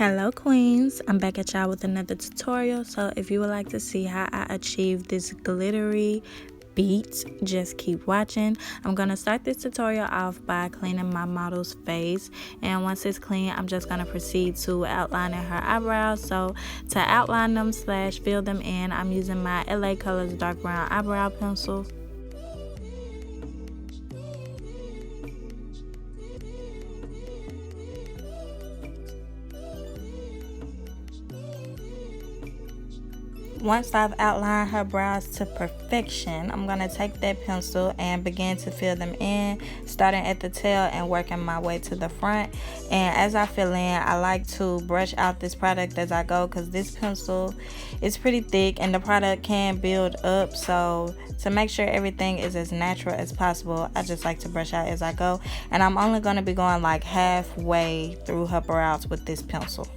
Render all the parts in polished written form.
Hello queens, I'm back at y'all with another tutorial. So if you would like to see how I achieve this glittery beat, just keep watching. I'm gonna start this tutorial off by cleaning my model's face, and once it's clean I'm just gonna proceed to outlining her eyebrows. So to outline them / fill them in, I'm using my LA Colors dark brown eyebrow pencil. Once I've outlined her brows to perfection, I'm going to take that pencil and begin to fill them in, starting at the tail and working my way to the front. And as I fill in, I like to brush out this product as I go, because this pencil is pretty thick and the product can build up. So to make sure everything is as natural as possible, I just like to brush out as I go. And I'm only going to be going like halfway through her brows with this pencil.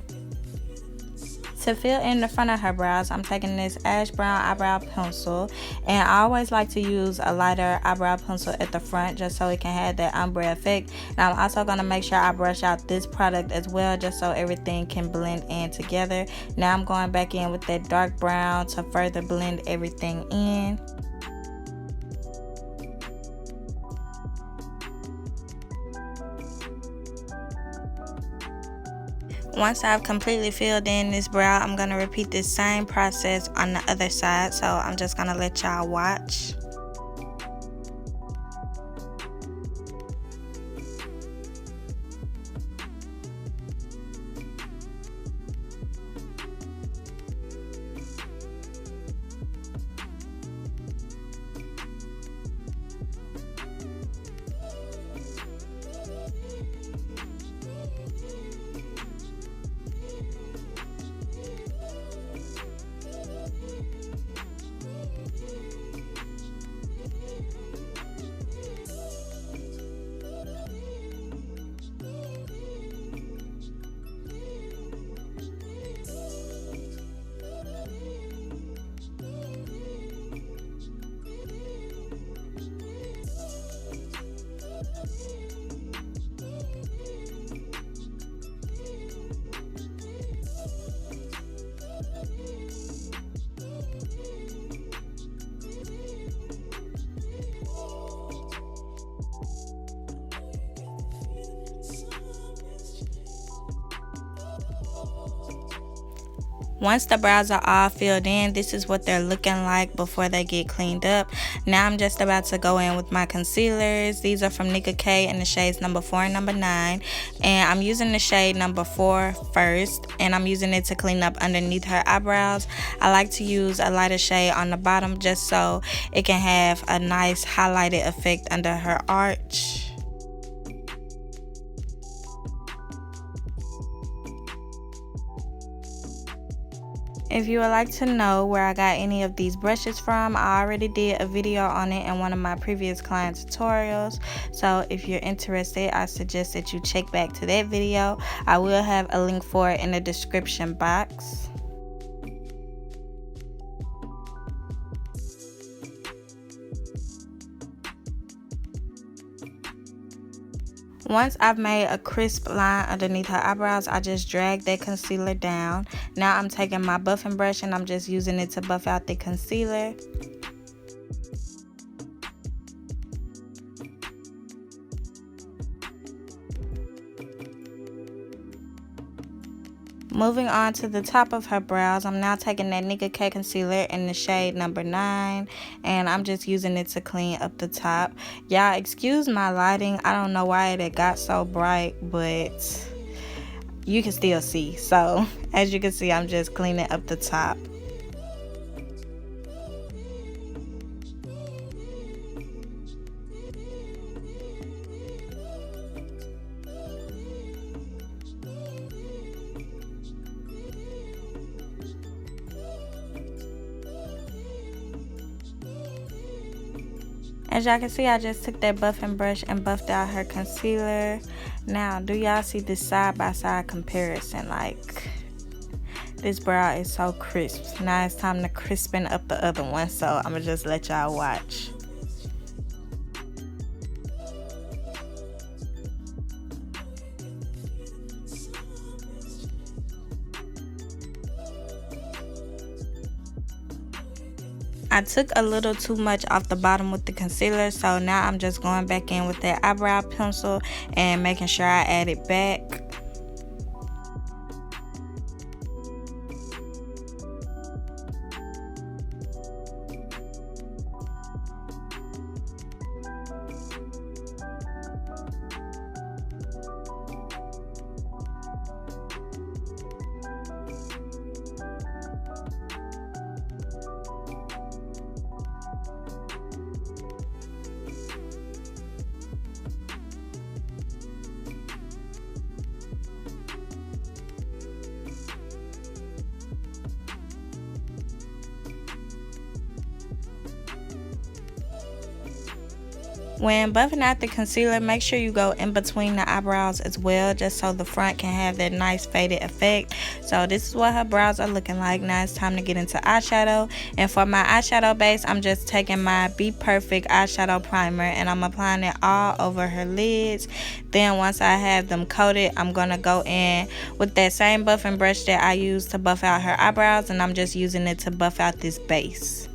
To fill in the front of her brows, I'm taking this ash brown eyebrow pencil, and I always like to use a lighter eyebrow pencil at the front just so it can have that ombre effect. Now I'm also going to make sure I brush out this product as well, just so everything can blend in together. Now I'm going back in with that dark brown to further blend everything in. Once I've completely filled in this brow, I'm going to repeat this same process on the other side. So I'm just going to let y'all watch. Once the brows are all filled in, this is what they're looking like before they get cleaned up. Now I'm just about to go in with my concealers. These are from Nicka K in the shades number 4 and number 9. And I'm using the shade number 4 first, and I'm using it to clean up underneath her eyebrows. I like to use a lighter shade on the bottom just so it can have a nice highlighted effect under her arch. If you would like to know where I got any of these brushes from, I already did a video on it in one of my previous client tutorials. So if you're interested, I suggest that you check back to that video. I will have a link for it in the description box. Once I've made a crisp line underneath her eyebrows, I just drag that concealer down. Now I'm taking my buffing brush and I'm just using it to buff out the concealer. Moving on to the top of her brows, I'm now taking that Nicka K concealer in the shade number 9, and I'm just using it to clean up the top. Y'all excuse my lighting, I don't know why it got so bright, but you can still see. So as you can see, I'm just cleaning up the top. As y'all can see, I just took that buffing brush and buffed out her concealer. Now, do y'all see this side-by-side comparison? Like, this brow is so crisp. Now it's time to crispen up the other one, so I'm gonna just let y'all watch. I took a little too much off the bottom with the concealer, so now I'm just going back in with that eyebrow pencil and making sure I add it back. When buffing out the concealer, make sure you go in between the eyebrows as well, just so the front can have that nice faded effect. So this is what her brows are looking like. Now it's time to get into eyeshadow. And for my eyeshadow base, I'm just taking my Bperfect eyeshadow primer and I'm applying it all over her lids. Then once I have them coated, I'm going to go in with that same buffing brush that I used to buff out her eyebrows, and I'm just using it to buff out this base.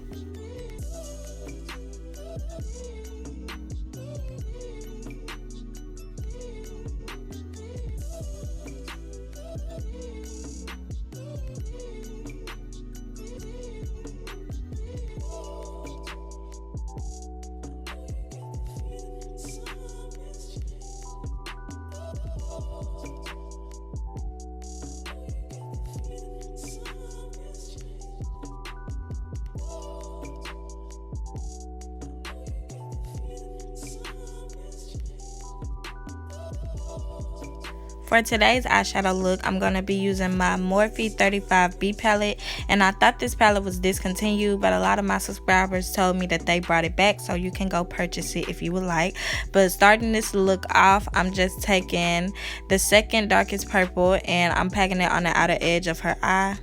For today's eyeshadow look, I'm going to be using my Morphe 35B palette, and I thought this palette was discontinued, but a lot of my subscribers told me that they brought it back, so you can go purchase it if you would like. But starting this look off, I'm just taking the second darkest purple and I'm packing it on the outer edge of her eye.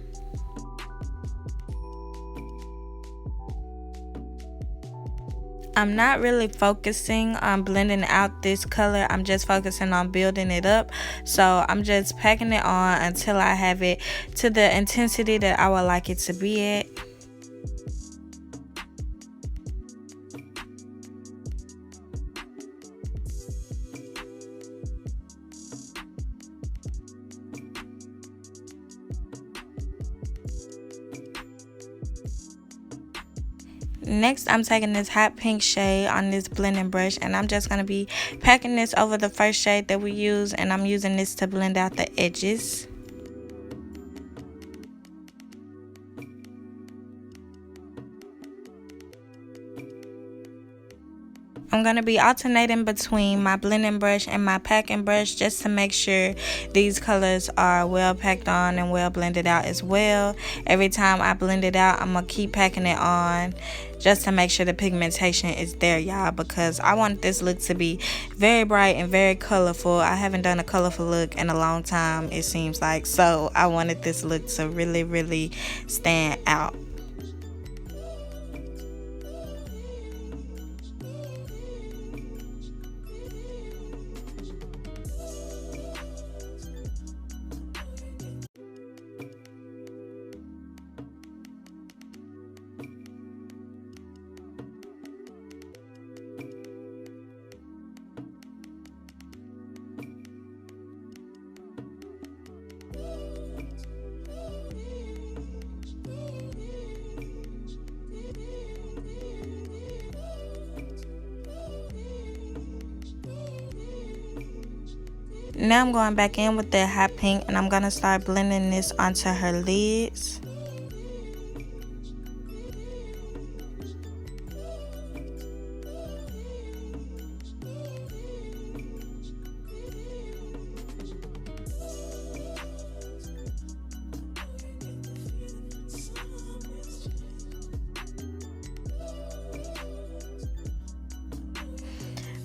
I'm not really focusing on blending out this color. I'm just focusing on building it up. So I'm just packing it on until I have it to the intensity that I would like it to be at. Next, I'm taking this hot pink shade on this blending brush, and I'm just going to be packing this over the first shade that we use, and I'm using this to blend out the edges. I'm going to be alternating between my blending brush and my packing brush just to make sure these colors are well packed on and well blended out as well. Every time I blend it out, I'm going to keep packing it on just to make sure the pigmentation is there, y'all, because I want this look to be very bright and very colorful. I haven't done a colorful look in a long time, it seems like, so I wanted this look to really stand out. Now I'm going back in with that hot pink and I'm going to start blending this onto her lids.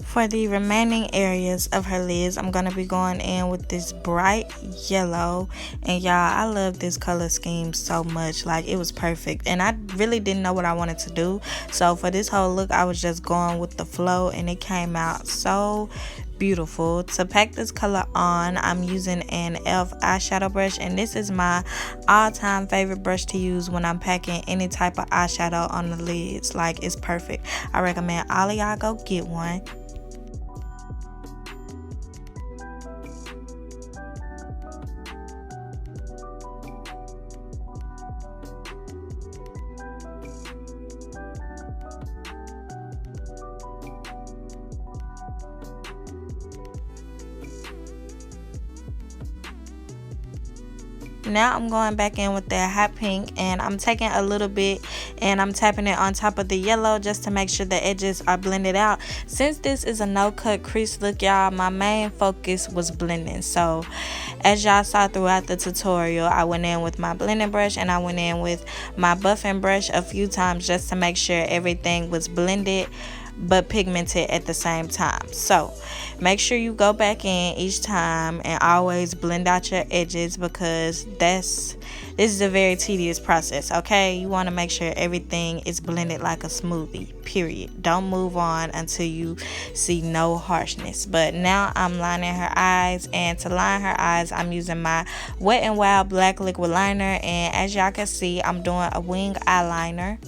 For the remaining areas of her lids, I'm going to be going in with this bright yellow. And y'all, I love this color scheme so much. Like, it was perfect. And I really didn't know what I wanted to do. So for this whole look, I was just going with the flow. And it came out so beautiful. To pack this color on, I'm using an e.l.f. eyeshadow brush, and this is my all-time favorite brush to use when I'm packing any type of eyeshadow on the lids. Like, it's perfect. I recommend all of y'all go get one. Now I'm going back in with that hot pink, and I'm taking a little bit and I'm tapping it on top of the yellow just to make sure the edges are blended out. Since this is a no cut crease look, y'all, my main focus was blending. So as y'all saw throughout the tutorial, I went in with my blending brush and I went in with my buffing brush a few times just to make sure everything was blended but pigmented at the same time. So make sure you go back in each time and always blend out your edges, because this is a very tedious process. Okay, you want to make sure everything is blended like a smoothie, period. Don't move on until you see no harshness. But now I'm lining her eyes, and to line her eyes I'm using my Wet n Wild black liquid liner, and as y'all can see, I'm doing a wing eyeliner.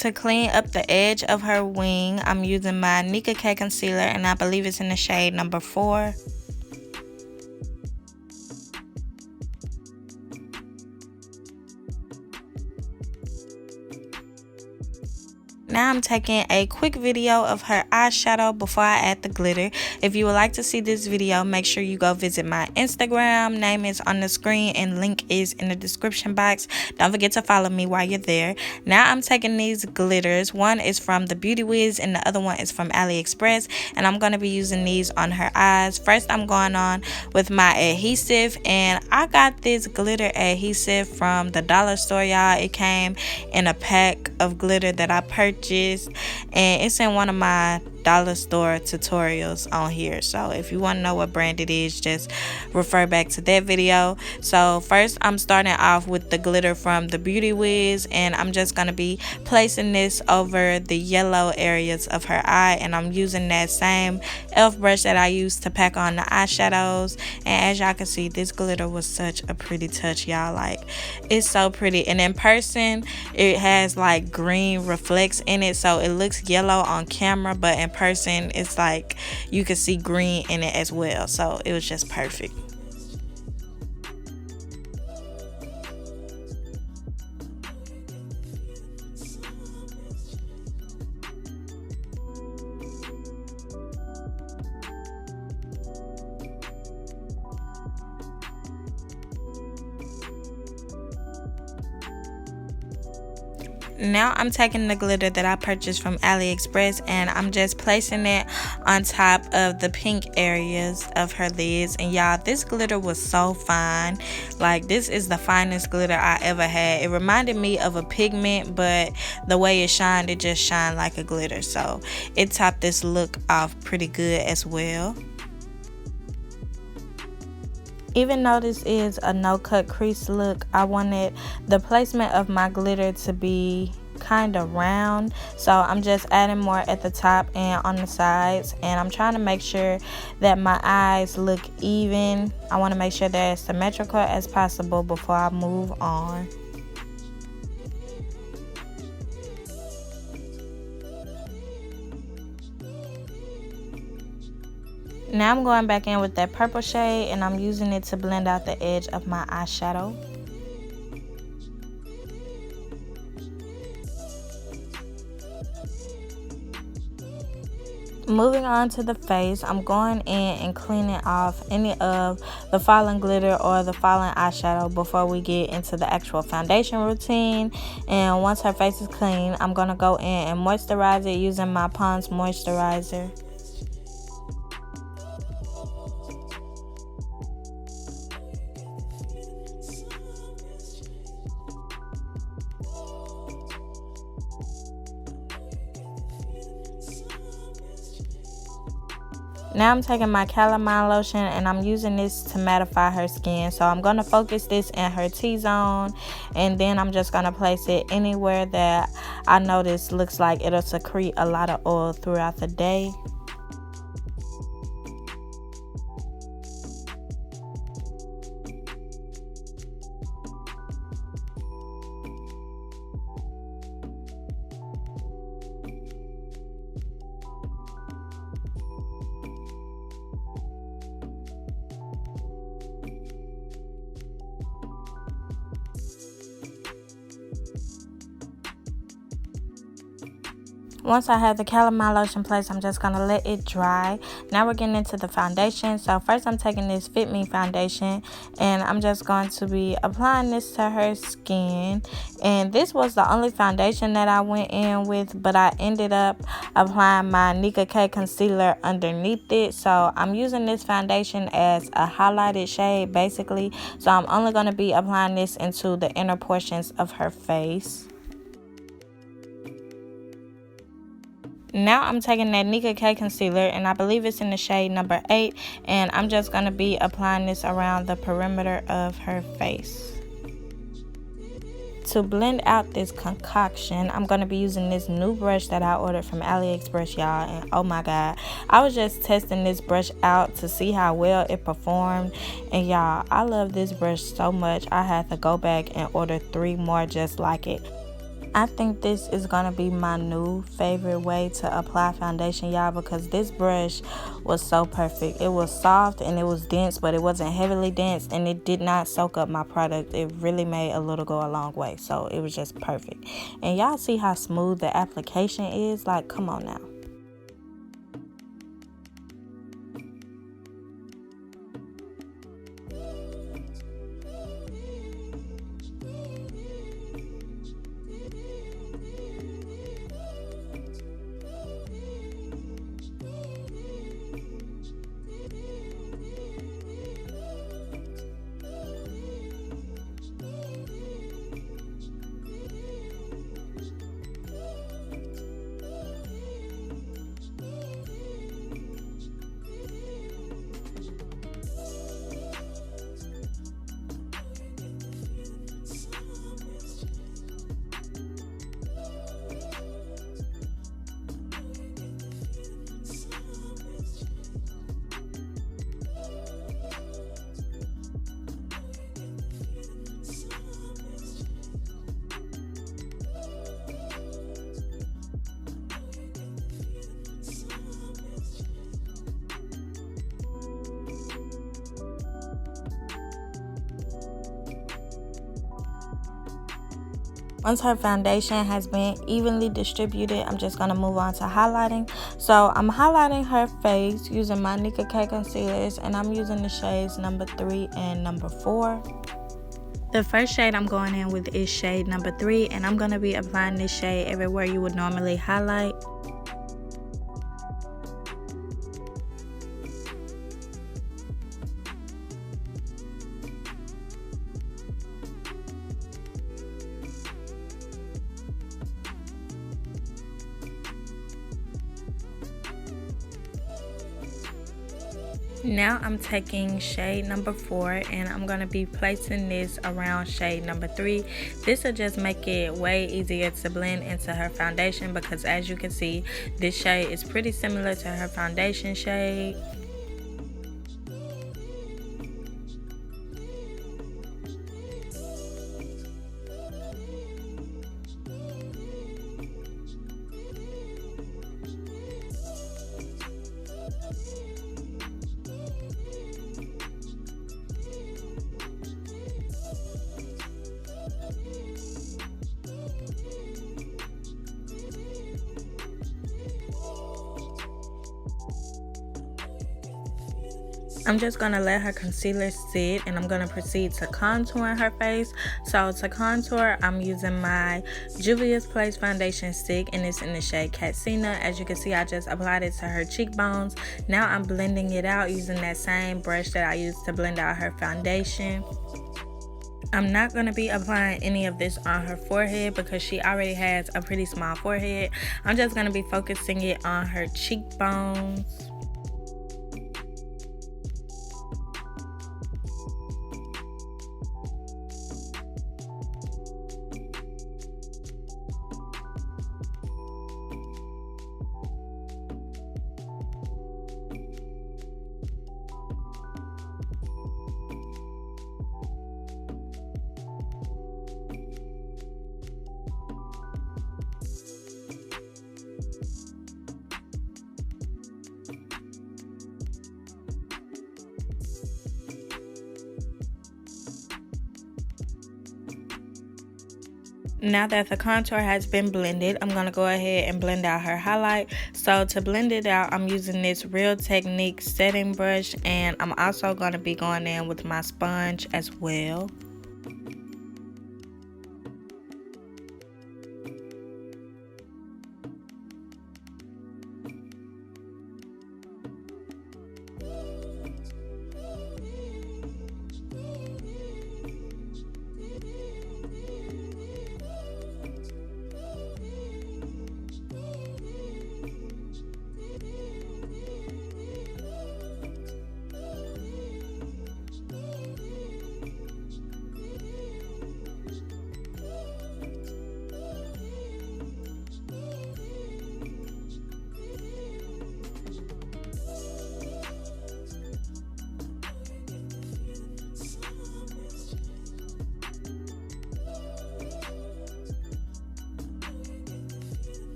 To clean up the edge of her wing, I'm using my Nicka K concealer, and I believe it's in the shade number 4. Now I'm taking a quick video of her eyeshadow before I add the glitter. If you would like to see this video, make sure you go visit my Instagram. Name is on the screen and link is in the description box. Don't forget to follow me while you're there. Now I'm taking these glitters. One is from the Whiz and the other one is from Aliexpress, and I'm going to be using these on her eyes. First, I'm going on with my adhesive, and I got this glitter adhesive from the dollar store, y'all. It came in a pack of glitter that I purchased, and it's in one of my dollar store tutorials on here. So if you want to know what brand it is, just refer back to that video. So first, I'm starting off with the glitter from the Whiz, and I'm just going to be placing this over the yellow areas of her eye, and I'm using that same e.l.f. brush that I used to pack on the eyeshadows. And as y'all can see, this glitter was such a pretty touch, y'all. Like, it's so pretty, and in person it has like green reflects in it, so it looks yellow on camera, but in person it's like you can see green in it as well. So it was just perfect. Now I'm taking the glitter that I purchased from Aliexpress, and I'm just placing it on top of the pink areas of her lids. And y'all, this glitter was so fine. Like, this is the finest glitter I ever had. It reminded me of a pigment, but the way it shined, it just shined like a glitter. So it topped this look off pretty good as well. Even though this is a no-cut crease look, I wanted the placement of my glitter to be kind of round, so I'm just adding more at the top and on the sides, and I'm trying to make sure that my eyes look even. I want to make sure they're as symmetrical as possible before I move on. Now I'm going back in with that purple shade and I'm using it to blend out the edge of my eyeshadow. Moving on to the face, I'm going in and cleaning off any of the fallen glitter or the fallen eyeshadow before we get into the actual foundation routine. And once her face is clean, I'm going to go in and moisturize it using my Pond's moisturizer. Now I'm taking my calamine lotion and I'm using this to mattify her skin. So I'm going to focus this in her T-zone and then I'm just going to place it anywhere that I notice looks like it'll secrete a lot of oil throughout the day. Once I have the calamine lotion placed, I'm just going to let it dry. Now we're getting into the foundation. So first I'm taking this Fit Me foundation and I'm just going to be applying this to her skin. And this was the only foundation that I went in with, but I ended up applying my Nicka K concealer underneath it. So I'm using this foundation as a highlighted shade basically. So I'm only going to be applying this into the inner portions of her face. Now I'm taking that Nicka K concealer and I believe it's in the shade number 8 and I'm just going to be applying this around the perimeter of her face. To blend out this concoction, I'm going to be using this new brush that I ordered from Aliexpress, y'all, and oh my god, I was just testing this brush out to see how well it performed, and y'all, I love this brush so much I had to go back and order 3 more just like it. I think this is going to be my new favorite way to apply foundation, y'all, because this brush was so perfect. It was soft and it was dense, but it wasn't heavily dense and it did not soak up my product. It really made a little go a long way, so it was just perfect. And y'all see how smooth the application is? Like, come on now. Once her foundation has been evenly distributed, I'm just going to move on to highlighting. So I'm highlighting her face using my Nicka K concealers, and I'm using the shades number 3 and number 4. The first shade I'm going in with is shade number 3, and I'm going to be applying this shade everywhere you would normally highlight. Now I'm taking shade number 4 and I'm going to be placing this around shade number 3. This will just make it way easier to blend into her foundation, because as you can see, this shade is pretty similar to her foundation shade. I'm just going to let her concealer sit and I'm going to proceed to contouring her face. So to contour, I'm using my Juvias Place foundation stick and it's in the shade Katsina. As you can see, I just applied it to her cheekbones. Now I'm blending it out using that same brush that I used to blend out her foundation. I'm not going to be applying any of this on her forehead because she already has a pretty small forehead. I'm just going to be focusing it on her cheekbones. Now that the contour has been blended, I'm going to go ahead and blend out her highlight. So to blend it out, I'm using this Real Technique setting brush, and I'm also going to be going in with my sponge as well.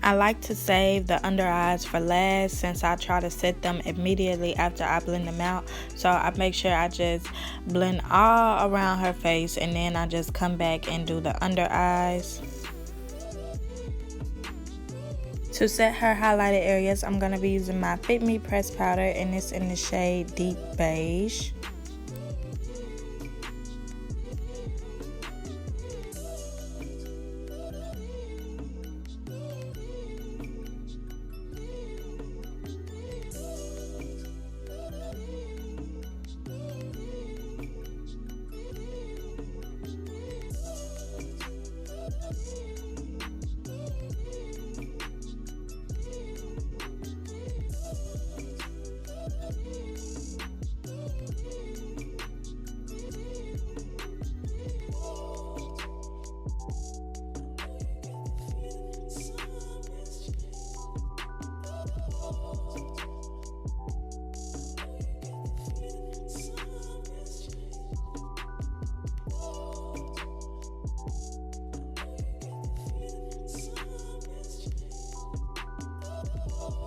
I like to save the under eyes for last since I try to set them immediately after I blend them out. So I make sure I just blend all around her face and then I just come back and do the under eyes. To set her highlighted areas, I'm going to be using my Fit Me pressed powder and it's in the shade Deep Beige.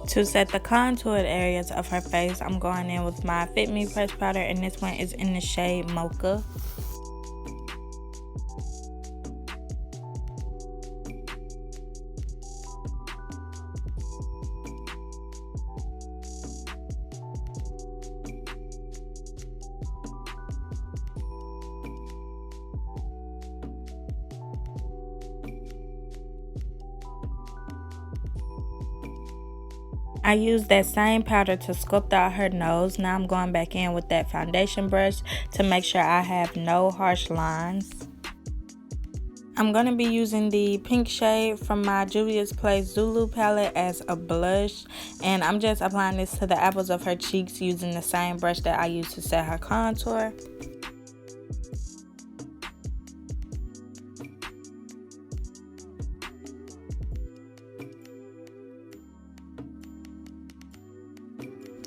To set the contoured areas of her face, I'm going in with my Fit Me pressed powder and this one is in the shade Mocha. I used that same powder to sculpt out her nose. Now I'm going back in with that foundation brush to make sure I have no harsh lines. I'm going to be using the pink shade from my Juvias Zulu palette as a blush. And I'm just applying this to the apples of her cheeks using the same brush that I used to set her contour.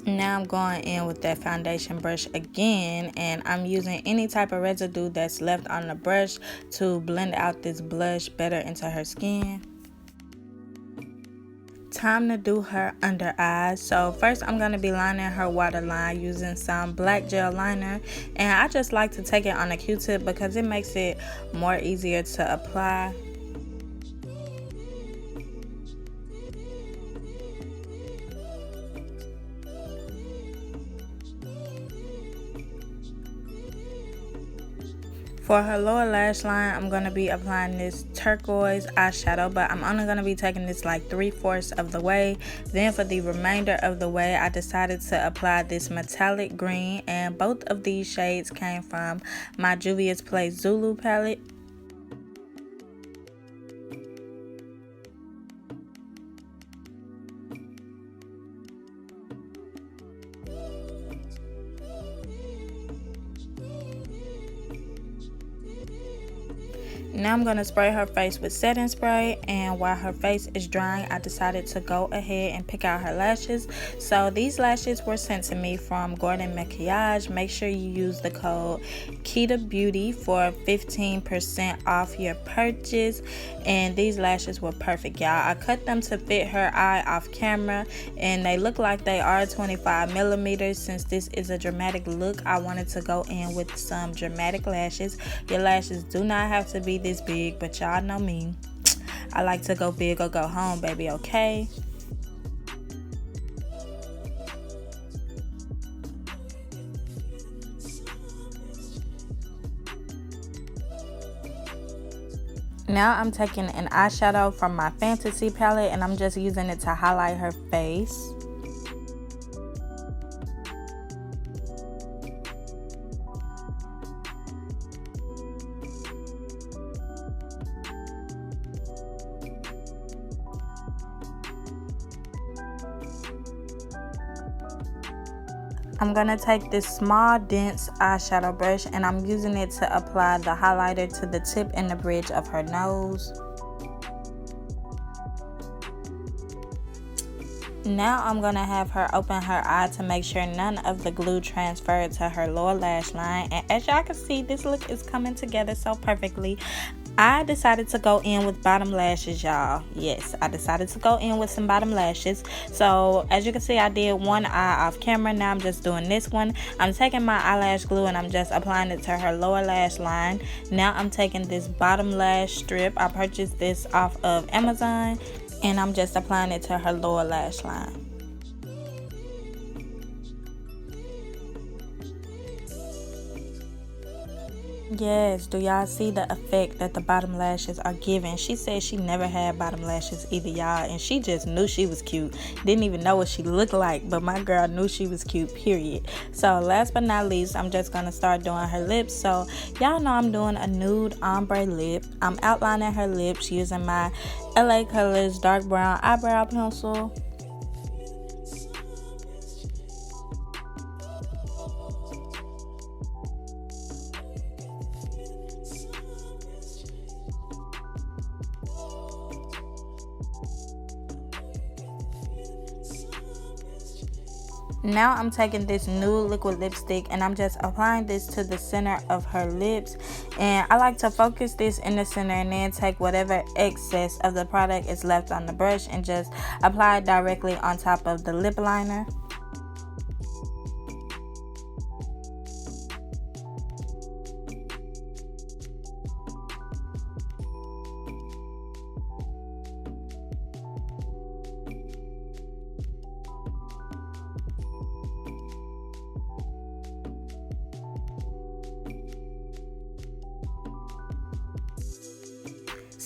Now I'm going in with that foundation brush again, and I'm using any type of residue that's left on the brush to blend out this blush better into her skin. Time to do her under eyes. So first I'm going to be lining her waterline using some black gel liner, and I just like to take it on a Q-tip because it makes it more easier to apply. For her lower lash line, I'm going to be applying this turquoise eyeshadow, but I'm only going to be taking this like 3/4 of the way. Then for the remainder of the way, I decided to apply this metallic green, and both of these shades came from my Juvias Zulu palette. Now I'm going to spray her face with setting spray, and while her face is drying, I decided to go ahead and pick out her lashes. So these lashes were sent to me from Gordon Maquillage. Make sure you use the code KETABEAUTY for 15% off your purchase. And these lashes were perfect, y'all. I cut them to fit her eye off camera, and they look like they are 25 millimeters. Since this is a dramatic look, I wanted to go in with some dramatic lashes. Your lashes do not have to be this big, but y'all know me, I like to go big or go home, baby, okay? Now I'm taking an eyeshadow from my Fantasy palette, and I'm just using it to highlight her face. I'm going to take this small dense eyeshadow brush, and I'm using it to apply the highlighter to the tip and the bridge of her nose. Now I'm going to have her open her eye to make sure none of the glue transferred to her lower lash line. And as y'all can see, this look is coming together so perfectly. I decided to go in with bottom lashes, y'all. Yes, I decided to go in with some bottom lashes. So as you can see, I did one eye off camera. Now I'm just doing this one. I'm taking my eyelash glue and I'm just applying it to her lower lash line. Now I'm taking this bottom lash strip. I purchased this off of Amazon, and I'm just applying it to her lower lash line. Yes, do y'all see the effect that the bottom lashes are giving? She said she never had bottom lashes either, y'all, and she just knew she was cute. Didn't even know what she looked like, but my girl knew she was cute, period. So last but not least, I'm just gonna start doing her lips. So y'all know I'm doing a nude ombre lip. I'm outlining her lips using my LA Colors dark brown eyebrow pencil. Now I'm taking this nude liquid lipstick, and I'm just applying this to the center of her lips, and I like to focus this in the center and then take whatever excess of the product is left on the brush and just apply it directly on top of the lip liner.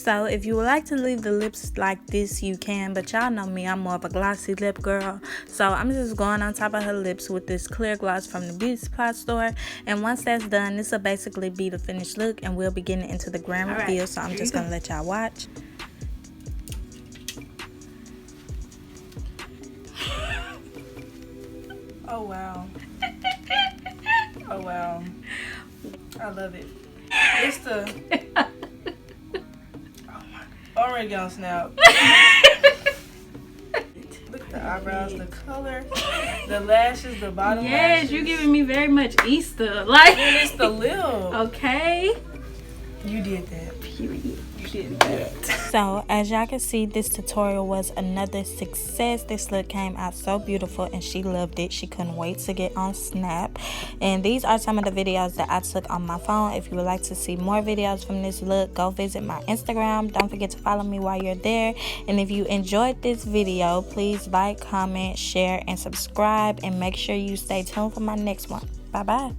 So if you would like to leave the lips like this, you can, but y'all know me, I'm more of a glossy lip girl. So I'm just going on top of her lips with this clear gloss from the beauty supply store, and once that's done, this will basically be the finished look, and we'll be getting into the grand reveal. So I'm just gonna let y'all watch. Oh wow. Oh wow. I love it. It's the already on snap. Look at the eyebrows, the color, the lashes, the bottom lashes. Yes, you're giving me very much Easter. Like, and it's the lip. Okay. You did that. Period. You did that. So as y'all can see, this tutorial was another success. This look came out so beautiful and she loved it. She couldn't wait to get on Snap. And these are some of the videos that I took on my phone. If you would like to see more videos from this look, go visit my Instagram. Don't forget to follow me while you're there. And if you enjoyed this video, please like, comment, share, and subscribe, and make sure you stay tuned for my next one. Bye bye.